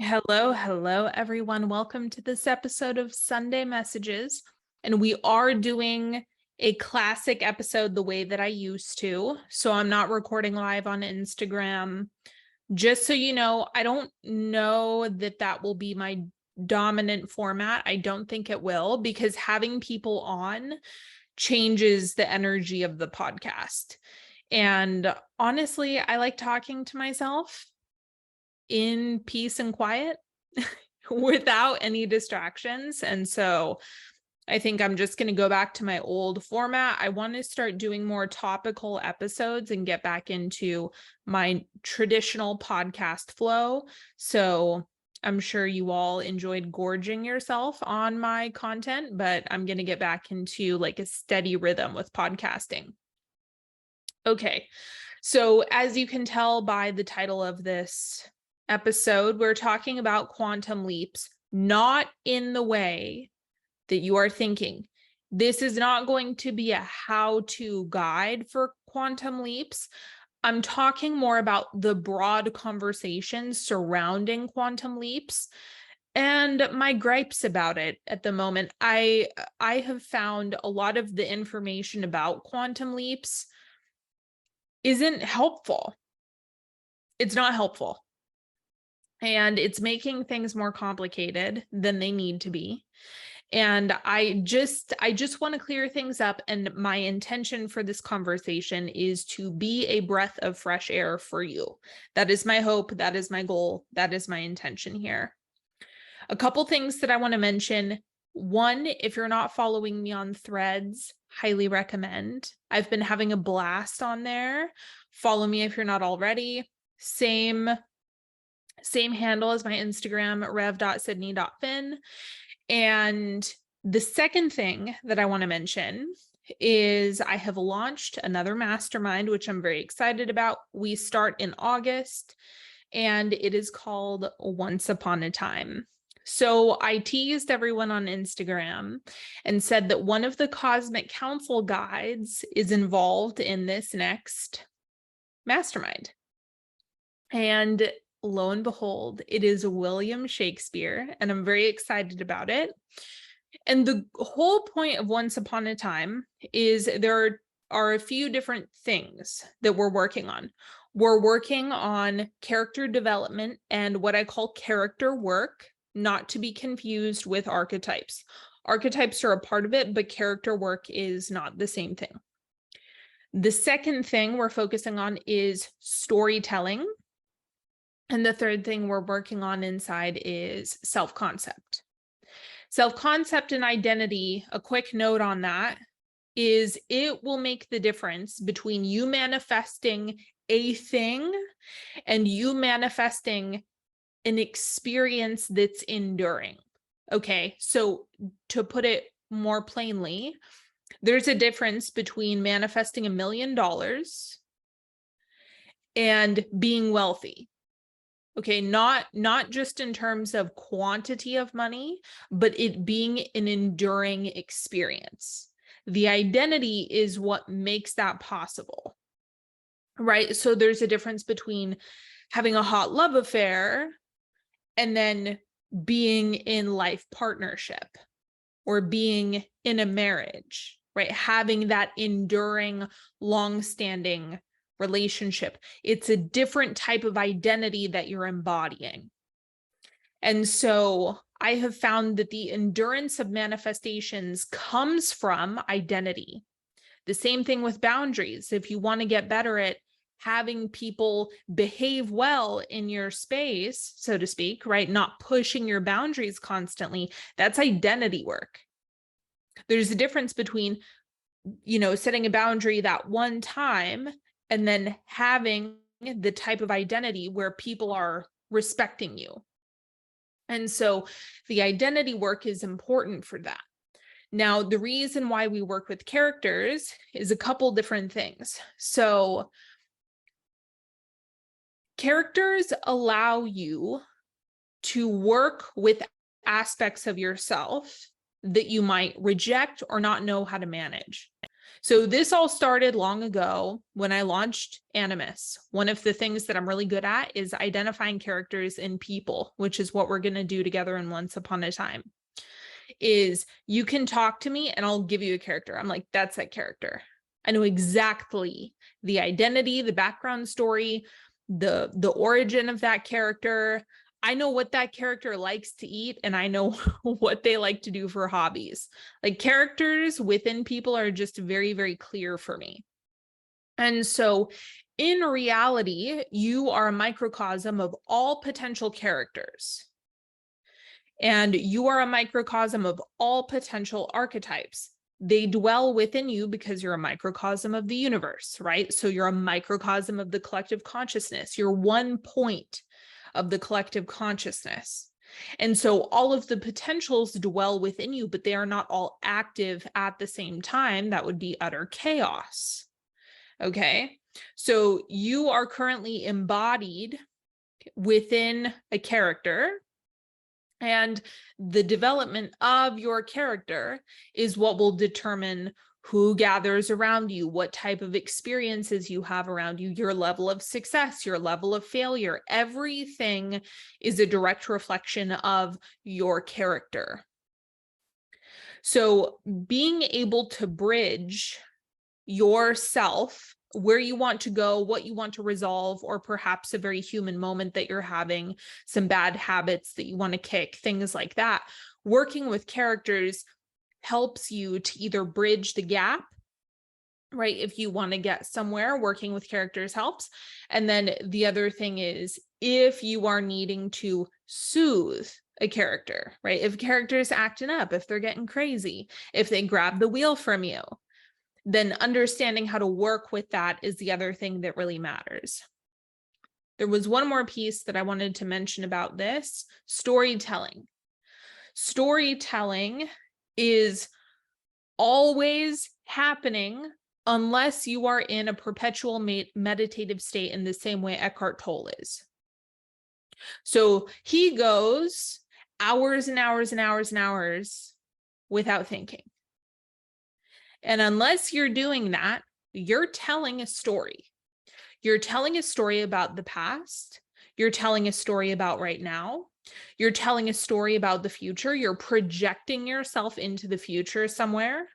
Hello, everyone. Welcome to this episode of Sunday Messages. And we are doing a classic episode the way that I used to. So I'm not recording live on Instagram. Just so you know, I don't know that that will be my dominant format. I don't think it will, because having people on changes the energy of the podcast. And honestly, I like talking to myself in peace and quiet without any distractions. And so I think I'm just going to go back to my old format. I want to start doing more topical episodes and get back into my traditional podcast flow. So I'm sure you all enjoyed gorging yourself on my content, but I'm going to get back into like a steady rhythm with podcasting. Okay. So as you can tell by the title of this episode, we're talking about quantum leaps, not in the way that you are thinking. This is not going to be a how-to guide for quantum leaps. I'm talking more about the broad conversations surrounding quantum leaps and my gripes about it at the moment. I have found a lot of the information about quantum leaps isn't helpful. It's not helpful. And it's making things more complicated than they need to be. And I just want to clear things up. And my intention for this conversation is to be a breath of fresh air for you. That is my hope. That is my goal. That is my intention here. A couple things that I want to mention. One, if you're not following me on Threads, highly recommend. I've been having a blast on there. Follow me if you're not already. Same handle as my Instagram, rev.sydney.fin. And the second thing that I want to mention is I have launched another mastermind, which I'm very excited about. We start in August, and it is called Once Upon a Time. So I teased everyone on Instagram and said that one of the Cosmic Council guides is involved in this next mastermind. And lo and behold, it is William Shakespeare, and I'm very excited about it. And the whole point of Once Upon a Time is there are a few different things that we're working on. We're working on character development and what I call character work, not to be confused with archetypes. Archetypes are a part of it, but character work is not the same thing. The second thing we're focusing on is storytelling. And the third thing we're working on inside is self-concept. Self-concept and identity, a quick note on that, is it will make the difference between you manifesting a thing and you manifesting an experience that's enduring. Okay, so to put it more plainly, there's a difference between manifesting $1 million and being wealthy. Okay, not just in terms of quantity of money, but it being an enduring experience. The identity is what makes that possible, right? So there's a difference between having a hot love affair and then being in life partnership or being in a marriage, right? Having that enduring, long-standing relationship. It's a different type of identity that you're embodying. And so I have found that the endurance of manifestations comes from identity. The same thing with boundaries. If you want to get better at having people behave well in your space, so to speak, right? Not pushing your boundaries constantly, that's identity work. There's a difference between, setting a boundary that one time and then having the type of identity where people are respecting you. And so the identity work is important for that. Now, the reason why we work with characters is a couple different things. So characters allow you to work with aspects of yourself that you might reject or not know how to manage. So this all started long ago when I launched Animus. One of the things that I'm really good at is identifying characters in people, which is what we're going to do together in Once Upon a Time. Is you can talk to me and I'll give you a character. I'm like, that's that character. I know exactly the identity, the background story, the origin of that character. I know what that character likes to eat, and I know what they like to do for hobbies. Like, characters within people are just very, very clear for me. And so in reality, you are a microcosm of all potential characters. And you are a microcosm of all potential archetypes. They dwell within you because you're a microcosm of the universe, right? So you're a microcosm of the collective consciousness. You're one point of the collective consciousness. And so all of the potentials dwell within you, but they are not all active at the same time. That would be utter chaos. Okay. So you are currently embodied within a character, and the development of your character is what will determine who gathers around you, what type of experiences you have around you, your level of success, your level of failure. Everything is a direct reflection of your character. So being able to bridge yourself, where you want to go, what you want to resolve, or perhaps a very human moment that you're having, some bad habits that you want to kick, things like that. Working with characters helps you to either bridge the gap, right? If you want to get somewhere, working with characters helps. And then the other thing is, if you are needing to soothe a character, right? If characters acting up, if they're getting crazy, if they grab the wheel from you, then understanding how to work with that is the other thing that really matters. There was one more piece that I wanted to mention about this: storytelling. Storytelling is always happening unless you are in a perpetual meditative state in the same way Eckhart Tolle is. So he goes hours and hours and hours and hours without thinking. And unless you're doing that, you're telling a story. You're telling a story about the past. You're telling a story about right now. You're telling a story about the future. You're projecting yourself into the future somewhere.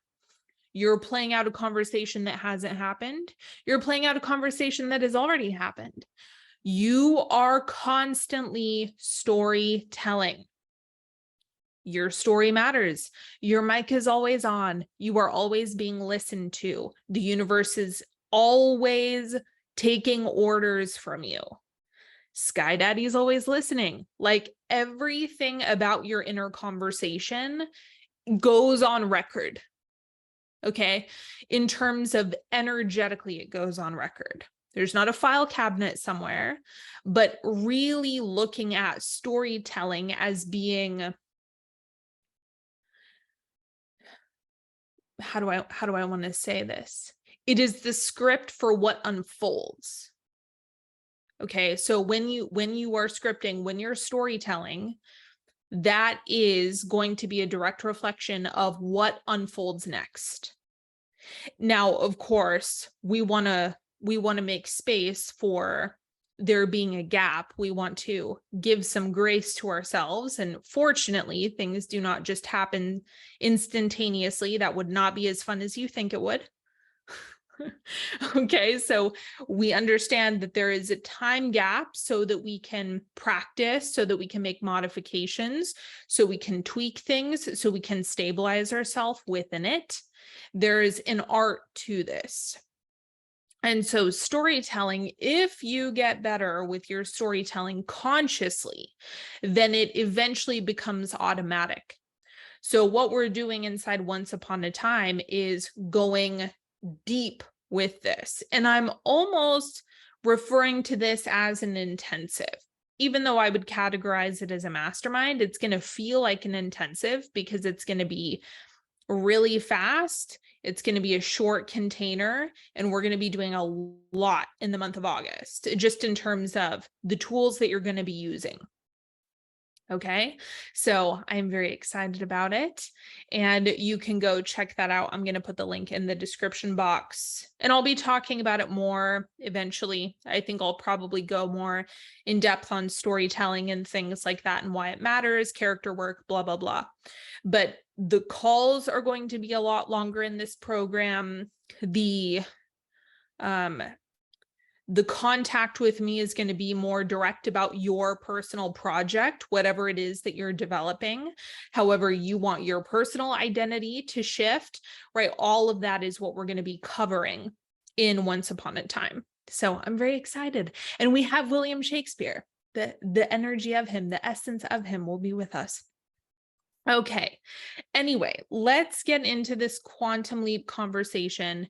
You're playing out a conversation that hasn't happened. You're playing out a conversation that has already happened. You are constantly storytelling. Your story matters. Your mic is always on. You are always being listened to. The universe is always taking orders from you. Sky Daddy is always listening. Like, everything about your inner conversation goes on record. Okay. In terms of energetically, it goes on record. There's not a file cabinet somewhere, but really looking at storytelling as being, how do I want to say this? It is the script for what unfolds. Okay, so when you are scripting, when you're storytelling, that is going to be a direct reflection of what unfolds next. Now, of course, we want to make space for there being a gap. We want to give some grace to ourselves. And fortunately, things do not just happen instantaneously. That would not be as fun as you think it would. Okay, so we understand that there is a time gap so that we can practice, so that we can make modifications, so we can tweak things, so we can stabilize ourselves within it. There is an art to this. And so storytelling, if you get better with your storytelling consciously, then it eventually becomes automatic. So what we're doing inside Once Upon a Time is going deep with this. And I'm almost referring to this as an intensive. Even though I would categorize it as a mastermind, it's going to feel like an intensive because it's going to be really fast. It's going to be a short container, and we're going to be doing a lot in the month of August, just in terms of the tools that you're going to be using. Okay, so I'm very excited about it, and you can go check that out. I'm going to put the link in the description box, and I'll be talking about it more eventually. I think I'll probably go more in depth on storytelling and things like that and why it matters, character work, blah, blah, blah. But the calls are going to be a lot longer in this program. The contact with me is going to be more direct about your personal project, whatever it is that you're developing, however you want your personal identity to shift, right? All of that is what we're going to be covering in Once Upon a Time. So I'm very excited. And we have William Shakespeare. The energy of him, the essence of him will be with us. Okay. Anyway, let's get into this quantum leap conversation.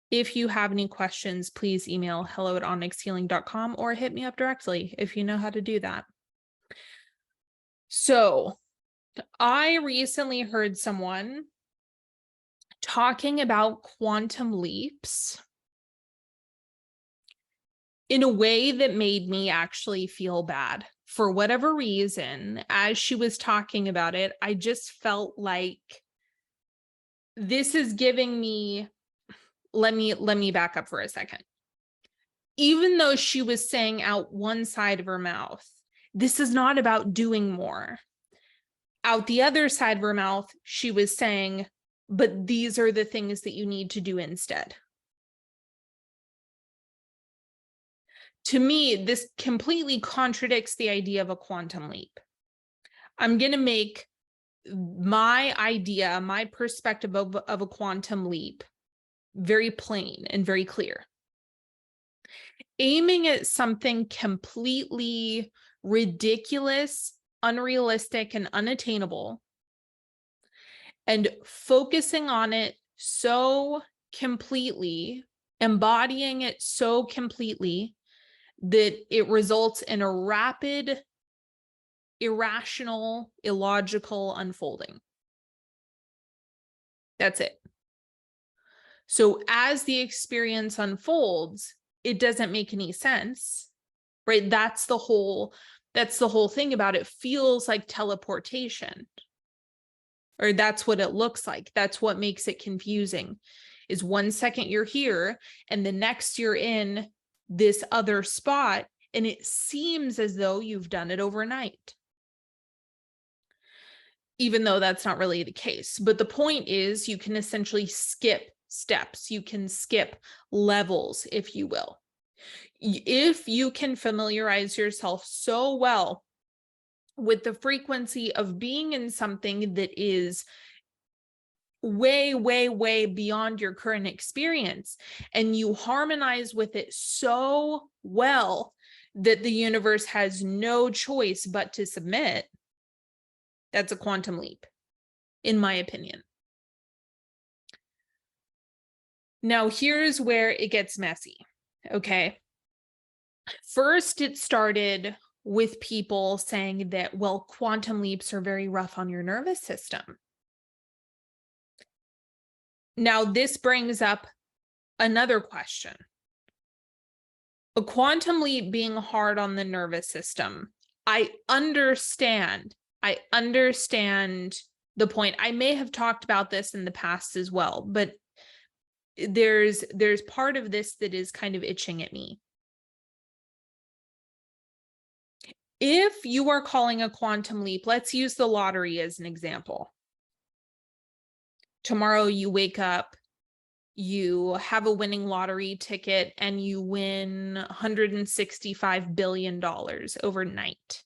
If you have any questions, please email hello@onyxhealing.com or hit me up directly if you know how to do that. So I recently heard someone talking about quantum leaps in a way that made me actually feel bad. For whatever reason, as she was talking about it, I just felt like this is giving me, let me back up for a second. Even though she was saying out one side of her mouth, this is not about doing more. Out the other side of her mouth, she was saying, but these are the things that you need to do instead. To me, this completely contradicts the idea of a quantum leap. I'm going to make my idea, my perspective of a quantum leap very plain and very clear. Aiming at something completely ridiculous, unrealistic, and unattainable, and focusing on it so completely, embodying it so completely that it results in a rapid, irrational, illogical unfolding. That's it. So as the experience unfolds, it doesn't make any sense, right? That's the whole thing about it. Feels like teleportation, or that's what it looks like. That's what makes it confusing, is 1 second you're here and the next you're in this other spot, and it seems as though you've done it overnight, even though that's not really the case. But the point is, you can essentially skip steps. You can skip levels, if you will. If you can familiarize yourself so well with the frequency of being in something that is way, way, way beyond your current experience, and you harmonize with it so well that the universe has no choice but to submit, that's a quantum leap, in my opinion. Now, here's where it gets messy, okay? First, it started with people saying that, well, quantum leaps are very rough on your nervous system. Now, this brings up another question. A quantum leap being hard on the nervous system, I understand the point. I may have talked about this in the past as well, but there's part of this that is kind of itching at me. If you are calling a quantum leap, let's use the lottery as an example. Tomorrow you wake up, you have a winning lottery ticket, and you win $165 billion overnight.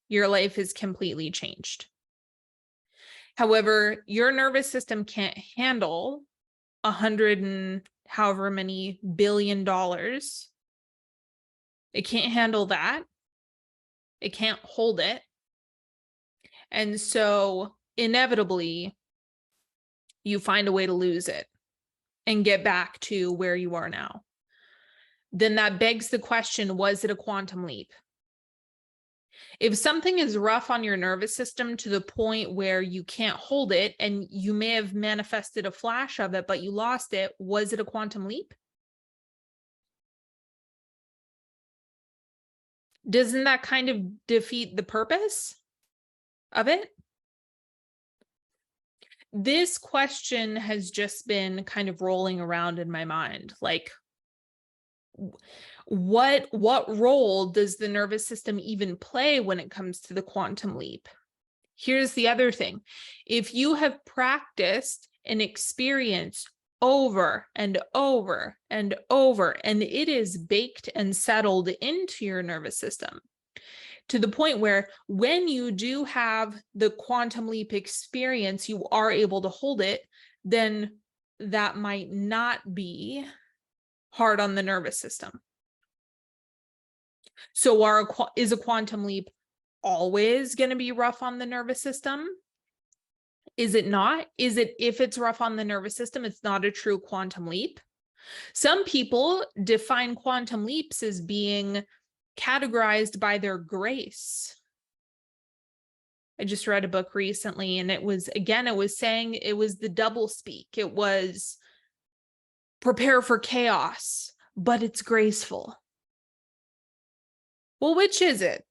Your life is completely changed. However, your nervous system can't handle 100 and however many billion dollars. It can't handle that. It can't hold it. And so inevitably, you find a way to lose it and get back to where you are now. Then that begs the question, was it a quantum leap? If something is rough on your nervous system to the point where you can't hold it, and you may have manifested a flash of it, but you lost it, was it a quantum leap? Doesn't that kind of defeat the purpose? of it? This question has just been kind of rolling around in my mind. Like, what role does the nervous system even play when it comes to the quantum leap? Here's the other thing. If you have practiced an experience over and over and over, and it is baked and settled into your nervous system to the point where when you do have the quantum leap experience, you are able to hold it, then that might not be hard on the nervous system. So is a quantum leap always going to be rough on the nervous system? Is it not? Is it, if it's rough on the nervous system, it's not a true quantum leap? Some people define quantum leaps as being categorized by their grace. I just read a book recently, and it was saying it was the double speak. It was prepare for chaos, but it's graceful. Well, which is it?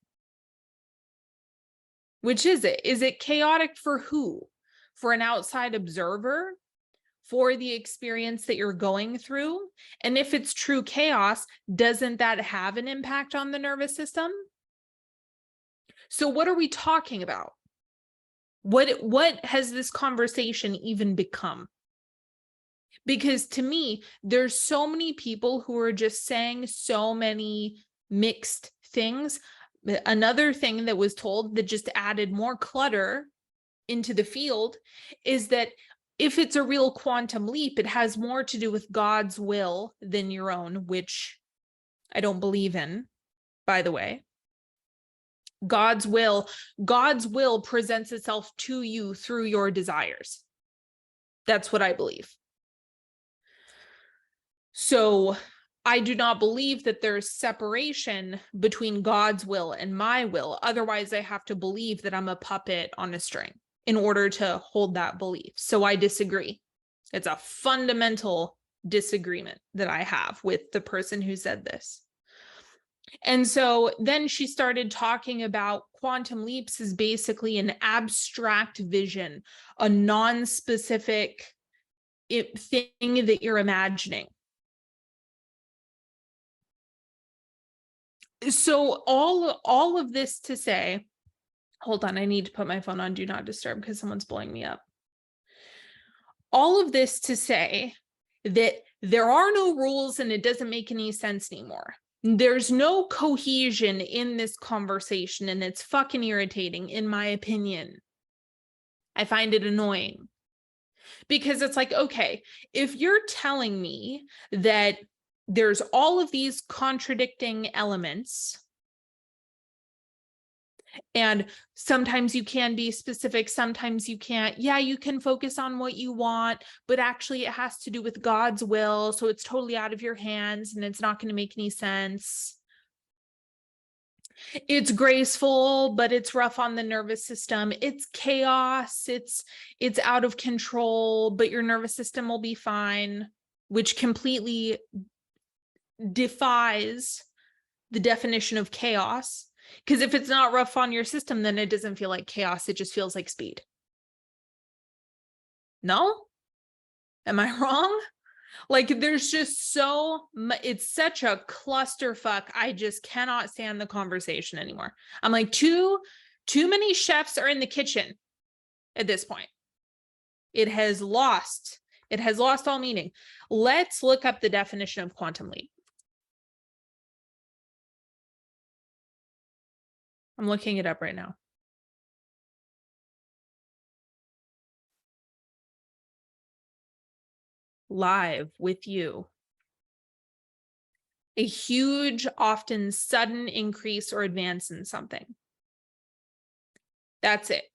Which is it? Is it chaotic for who? For an outside observer? For the experience that you're going through? And if it's true chaos, doesn't that have an impact on the nervous system? So what are we talking about? What has this conversation even become? Because to me, there's so many people who are just saying so many mixed things. Another thing that was told that just added more clutter into the field is that if it's a real quantum leap, it has more to do with God's will than your own, which I don't believe in, by the way. God's will presents itself to you through your desires. That's what I believe. So I do not believe that there's separation between God's will and my will. Otherwise, I have to believe that I'm a puppet on a string in order to hold that belief. So I disagree. It's a fundamental disagreement that I have with the person who said this. And so then she started talking about quantum leaps as basically an abstract vision, a non-specific thing that you're imagining. So all of this to say, hold on, I need to put my phone on do not disturb because someone's blowing me up. All of this to say that there are no rules and it doesn't make any sense anymore. There's no cohesion in this conversation, and it's fucking irritating, in my opinion. I find it annoying because it's like, okay, if you're telling me that there's all of these contradicting elements, and sometimes you can be specific, sometimes you can't. Yeah, you can focus on what you want, but actually it has to do with God's will. So it's totally out of your hands and it's not going to make any sense. It's graceful, but it's rough on the nervous system. It's chaos. It's out of control, but your nervous system will be fine, which completely defies the definition of chaos. Because if it's not rough on your system, then it doesn't feel like chaos. It just feels like speed. No? Am I wrong? Like, there's just it's such a clusterfuck. I just cannot stand the conversation anymore. I'm like, too many chefs are in the kitchen at this point. It has lost all meaning. Let's look up the definition of quantum leap. I'm looking it up right now. Live with you. A huge, often sudden increase or advance in something. That's it.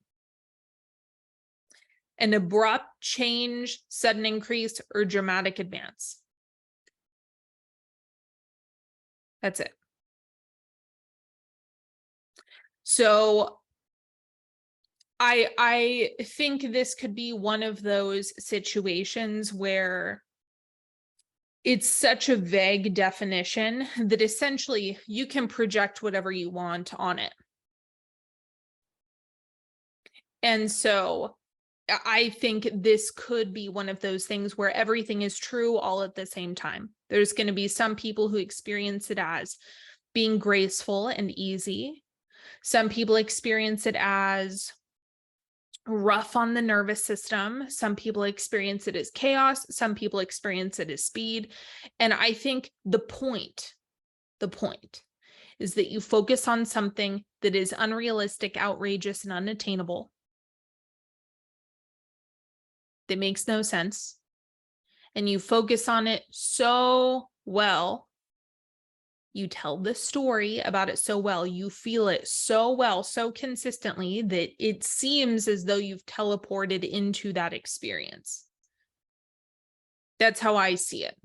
An abrupt change, sudden increase, or dramatic advance. That's it. So I think this could be one of those situations where it's such a vague definition that essentially you can project whatever you want on it. And so I think this could be one of those things where everything is true all at the same time. There's going to be some people who experience it as being graceful and easy. Some people experience it as rough on the nervous system. Some people experience it as chaos. Some people experience it as speed. And I think the point is that you focus on something that is unrealistic, outrageous, and unattainable, that makes no sense. And you focus on it so well. You tell the story about it so well. You feel it so well, so consistently that it seems as though you've teleported into that experience. That's how I see it.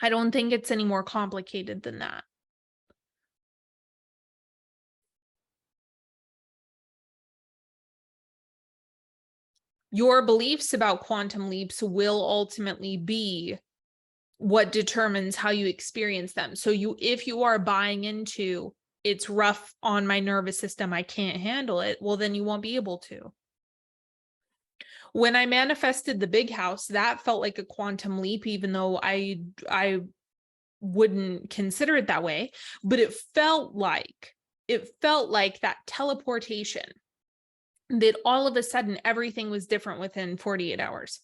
I don't think it's any more complicated than that. Your beliefs about quantum leaps will ultimately be what determines how you experience them. So if you are buying into it's rough on my nervous system, I can't handle it, well, then you won't be able to. When I manifested the big house, that felt like a quantum leap, even though I wouldn't consider it that way, but it felt like that teleportation, that all of a sudden everything was different within 48 hours.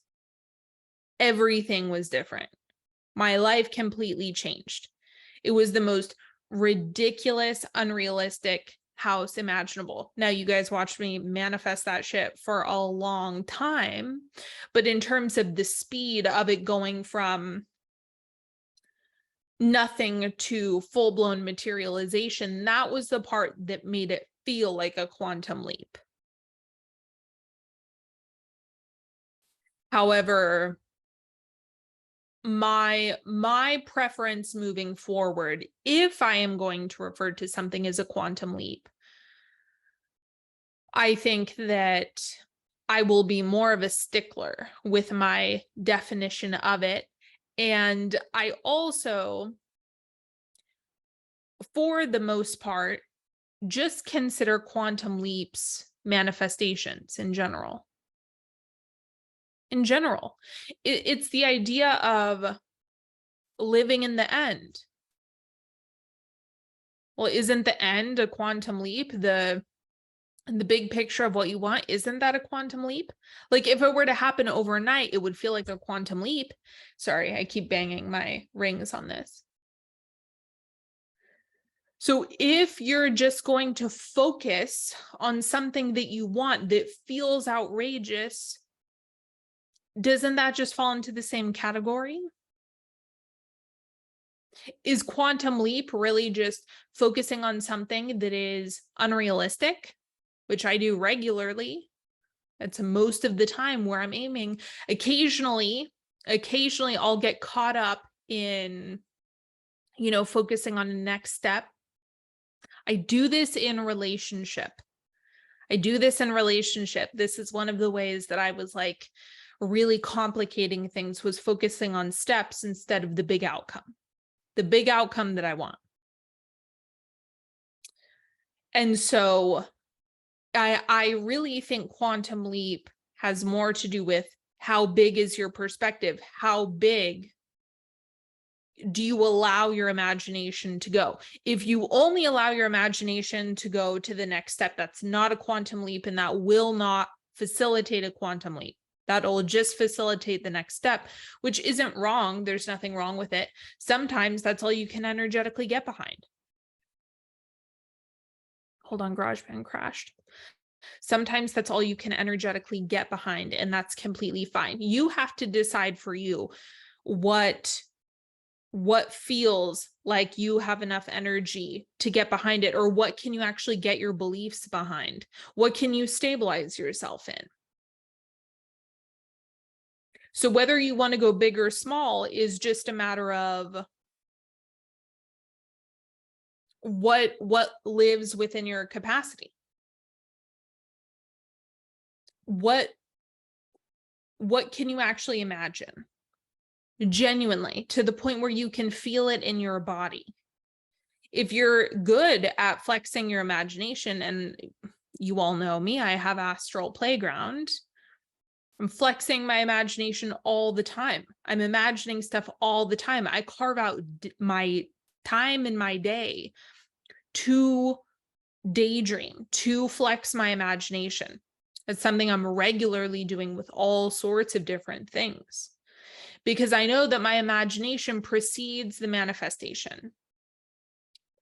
Everything was different. My life completely changed. It was the most ridiculous, unrealistic house imaginable. Now, you guys watched me manifest that shit for a long time, but in terms of the speed of it going from nothing to full-blown materialization, that was the part that made it feel like a quantum leap. However, my preference moving forward, if I am going to refer to something as a quantum leap, I think that I will be more of a stickler with my definition of it. And I also, for the most part, just consider quantum leaps manifestations in general. It's the idea of living in the end. Well, isn't the end a quantum leap? The big picture of what you want, isn't that a quantum leap? Like, if it were to happen overnight, it would feel like a quantum leap. Sorry, I keep banging my rings on this. So if you're just going to focus on something that you want that feels outrageous, doesn't that just fall into the same category? Is quantum leap really just focusing on something that is unrealistic, which I do regularly? That's most of the time where I'm aiming. Occasionally I'll get caught up in, focusing on the next step. I do this in relationship. This is one of the ways that I was like really complicating things, was focusing on steps instead of the big outcome that I want. And so I really think quantum leap has more to do with how big is your perspective? How big do you allow your imagination to go? If you only allow your imagination to go to the next step, that's not a quantum leap, and that will not facilitate a quantum leap. That'll just facilitate the next step, which isn't wrong. There's nothing wrong with it. Sometimes that's all you can energetically get behind. Hold on, GarageBand crashed. Sometimes that's all you can energetically get behind, and that's completely fine. You have to decide for you what feels like you have enough energy to get behind it, or what can you actually get your beliefs behind? What can you stabilize yourself in? So whether you want to go big or small is just a matter of what lives within your capacity. What can you actually imagine? Genuinely, to the point where you can feel it in your body. If you're good at flexing your imagination, and You all know me. I have Astral Playground. I'm flexing my imagination all the time. I'm imagining stuff all the time. I carve out my time in my day to daydream, to flex my imagination. It's something I'm regularly doing with all sorts of different things, because I know that my imagination precedes the manifestation.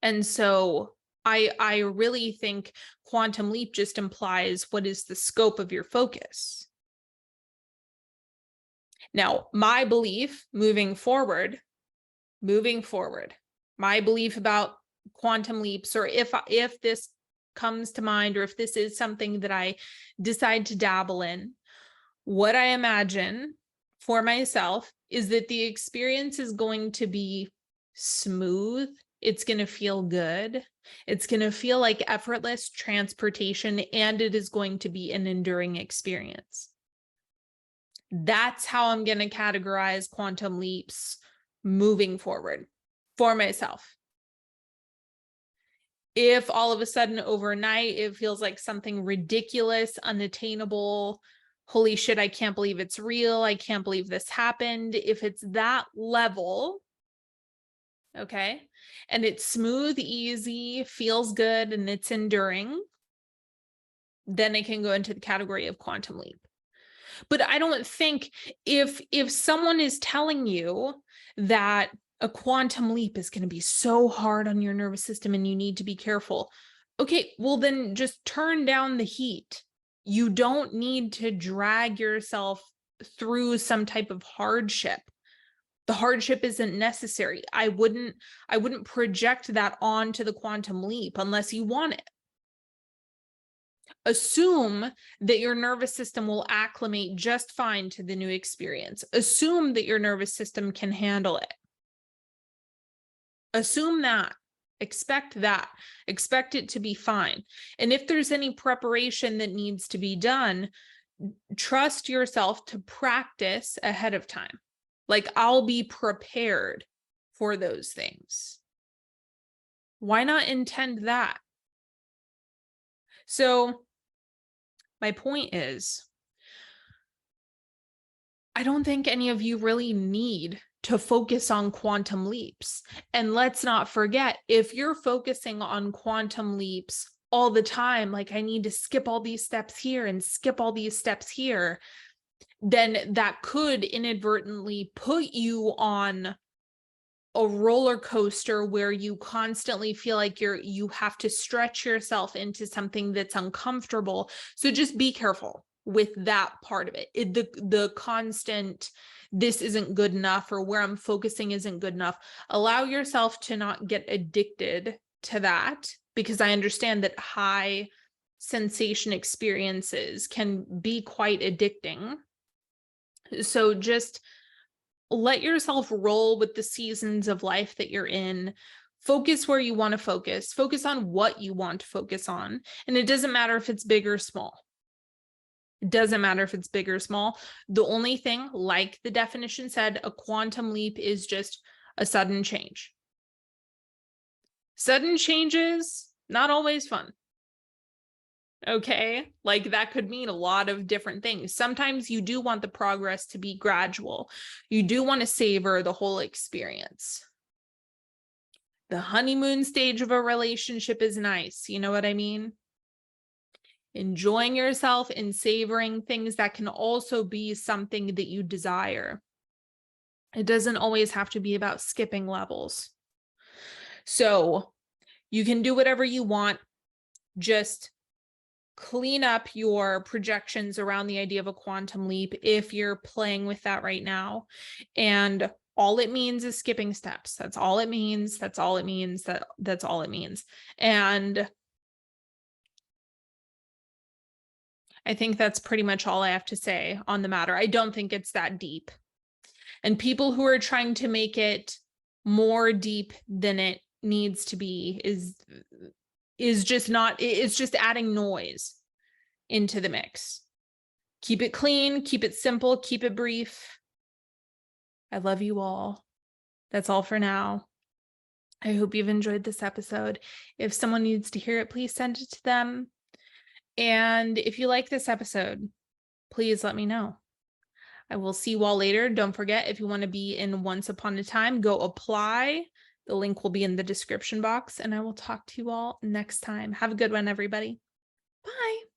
And so I really think Quantum Leap just implies what is the scope of your focus. Now, my belief moving forward, my belief about quantum leaps, or if this comes to mind, or if this is something that I decide to dabble in, what I imagine for myself is that the experience is going to be smooth. It's going to feel good. It's going to feel like effortless transportation, and it is going to be an enduring experience. That's how I'm going to categorize quantum leaps moving forward for myself. If all of a sudden overnight it feels like something ridiculous, unattainable, holy shit, I can't believe it's real, I can't believe this happened, if it's that level, okay, and it's smooth, easy, feels good, and it's enduring, then it can go into the category of quantum leap. But I don't think if someone is telling you that a quantum leap is going to be so hard on your nervous system and you need to be careful, okay, well then just turn down the heat. You don't need to drag yourself through some type of hardship. The hardship isn't necessary. I wouldn't project that onto the quantum leap unless you want it. Assume that your nervous system will acclimate just fine to the new experience. Assume that your nervous system can handle it. Assume that. Expect that. Expect it to be fine. And if there's any preparation that needs to be done, trust yourself to practice ahead of time. Like, I'll be prepared for those things. Why not intend that? So my point is, I don't think any of you really need to focus on quantum leaps. And let's not forget, if you're focusing on quantum leaps all the time, like I need to skip all these steps here and skip all these steps here, then that could inadvertently put you on a roller coaster where you constantly feel like you have to stretch yourself into something that's uncomfortable. So just be careful with that part of it. The constant, this isn't good enough, or where I'm focusing isn't good enough. Allow yourself to not get addicted to that, because I understand that high sensation experiences can be quite addicting. So just let yourself roll with the seasons of life that you're in. Focus where you want to focus. Focus on what you want to focus on. And it doesn't matter if it's big or small. It doesn't matter if it's big or small. The only thing, like the definition said, a quantum leap is just a sudden change. Sudden changes, not always fun. Okay, like that could mean a lot of different things. Sometimes you do want the progress to be gradual. You do want to savor the whole experience. The honeymoon stage of a relationship is nice. You know what I mean? Enjoying yourself and savoring things that can also be something that you desire. It doesn't always have to be about skipping levels. So you can do whatever you want. Just clean up your projections around the idea of a quantum leap if you're playing with that right now. And all it means is skipping steps. That's all it means. That's all it means. That's all it means. And I think that's pretty much all I have to say on the matter. I don't think it's that deep. And people who are trying to make it more deep than it needs to be is just not, it's just adding noise into the mix. Keep it clean, keep it simple, keep it brief. I love you all. That's all for now. I hope you've enjoyed this episode. If someone needs to hear it, please send it to them. And if you like this episode, please let me know. I will see you all later. Don't forget, if you want to be in Once Upon a Time, go apply. The link will be in the description box, and I will talk to you all next time. Have a good one, everybody. Bye.